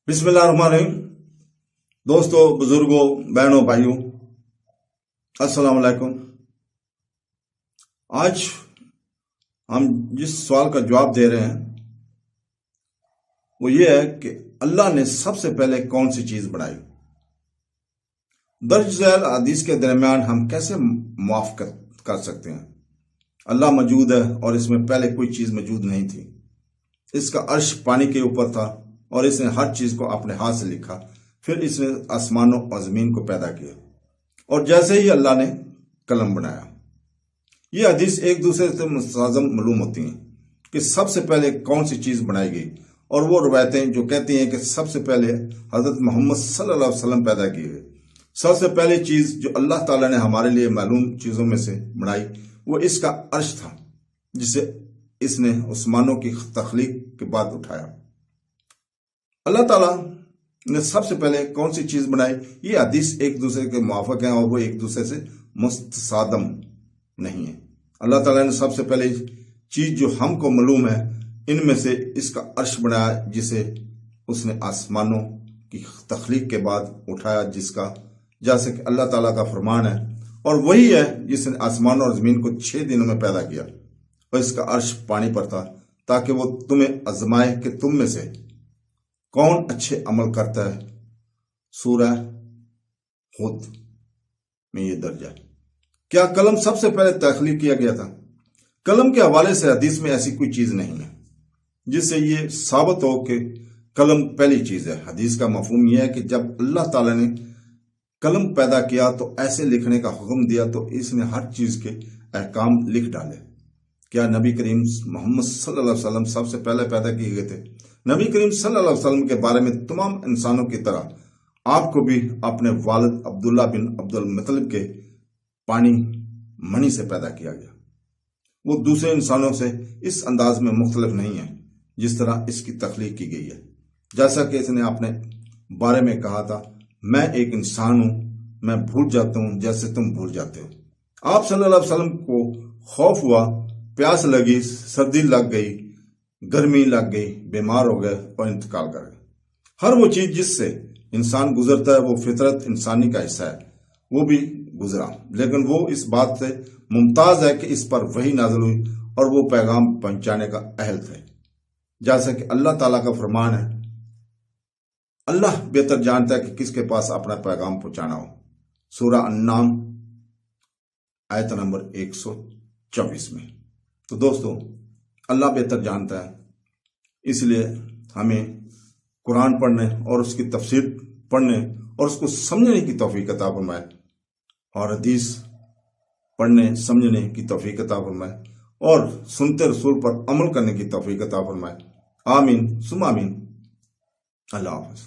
بسم اللہ الرحمن الرحیم۔ دوستو، بزرگوں، بہنوں، بھائیوں، السلام علیکم۔ آج ہم جس سوال کا جواب دے رہے ہیں وہ یہ ہے کہ اللہ نے سب سے پہلے کون سی چیز بنائی؟ درج ذیل حدیث کے درمیان ہم کیسے موافقت کر سکتے ہیں؟ اللہ موجود ہے اور اس میں پہلے کوئی چیز موجود نہیں تھی۔ اس کا عرش پانی کے اوپر تھا اور اس نے ہر چیز کو اپنے ہاتھ سے لکھا، پھر اس نے آسمانوں اور زمین کو پیدا کیا، اور جیسے ہی اللہ نے قلم بنایا۔ یہ حدیث ایک دوسرے سے مستلزم معلوم ہوتی ہیں کہ سب سے پہلے کون سی چیز بنائی گئی، اور وہ روایتیں جو کہتی ہیں کہ سب سے پہلے حضرت محمد صلی اللہ علیہ وسلم پیدا کیے گئے۔ سب سے پہلی چیز جو اللہ تعالیٰ نے ہمارے لیے معلوم چیزوں میں سے بنائی وہ اس کا عرش تھا، جسے اس نے آسمانوں کی تخلیق کے بعد اٹھایا۔ اللہ تعالیٰ نے سب سے پہلے کون سی چیز بنائی؟ یہ حدیث ایک دوسرے کے موافق ہیں اور وہ ایک دوسرے سے متصادم نہیں ہے۔ اللہ تعالیٰ نے سب سے پہلے چیز جو ہم کو معلوم ہے ان میں سے اس کا عرش بنایا، جسے اس نے آسمانوں کی تخلیق کے بعد اٹھایا، جس کا جیسے کہ اللہ تعالیٰ کا فرمان ہے، اور وہی ہے جس نے آسمانوں اور زمین کو 6 دنوں میں پیدا کیا، اور اس کا عرش پانی پر تھا تاکہ وہ تمہیں آزمائے کہ تم میں سے کون اچھے عمل کرتا ہے۔ سورہ ہود میں یہ درج ہے۔ کیا قلم سب سے پہلے تخلیق کیا گیا تھا؟ قلم کے حوالے سے حدیث میں ایسی کوئی چیز نہیں ہے جس سے یہ ثابت ہو کہ قلم پہلی چیز ہے۔ حدیث کا مفہوم یہ ہے کہ جب اللہ تعالیٰ نے قلم پیدا کیا تو ایسے لکھنے کا حکم دیا تو اس نے ہر چیز کے احکام لکھ ڈالے۔ کیا نبی کریم محمد صلی اللہ علیہ وسلم سب سے پہلے پیدا کیے گئے تھے؟ نبی کریم صلی اللہ علیہ وسلم کے بارے میں تمام انسانوں کی طرح آپ کو بھی اپنے والد عبداللہ بن عبد المطلب کے پانی منی سے پیدا کیا گیا۔ وہ دوسرے انسانوں سے اس انداز میں مختلف نہیں ہے جس طرح اس کی تخلیق کی گئی ہے، جیسا کہ اس نے اپنے بارے میں کہا تھا، میں ایک انسان ہوں، میں بھول جاتا ہوں جیسے تم بھول جاتے ہو۔ آپ صلی اللہ علیہ وسلم کو خوف ہوا، پیاس لگی، سردی لگ گئی، گرمی لگ گئی، بیمار ہو گئے اور انتقال کر گئے۔ ہر وہ چیز جس سے انسان گزرتا ہے وہ فطرت انسانی کا حصہ ہے، وہ بھی گزرا، لیکن وہ اس بات سے ممتاز ہے کہ اس پر وحی نازل ہوئی اور وہ پیغام پہنچانے کا اہل تھے، جیسا کہ اللہ تعالیٰ کا فرمان ہے، اللہ بہتر جانتا ہے کہ کس کے پاس اپنا پیغام پہنچانا ہو۔ سورہ انعام آیت نمبر 124 میں۔ تو دوستو، اللہ بہتر جانتا ہے، اس لیے ہمیں قرآن پڑھنے اور اس کی تفسیر پڑھنے اور اس کو سمجھنے کی توفیق عطا فرمائے، اور حدیث پڑھنے سمجھنے کی توفیق عطا فرمائے، اور سنتے رسول پر عمل کرنے کی توفیق عطا فرمائے۔ آمین ثم آمین۔ اللہ حافظ۔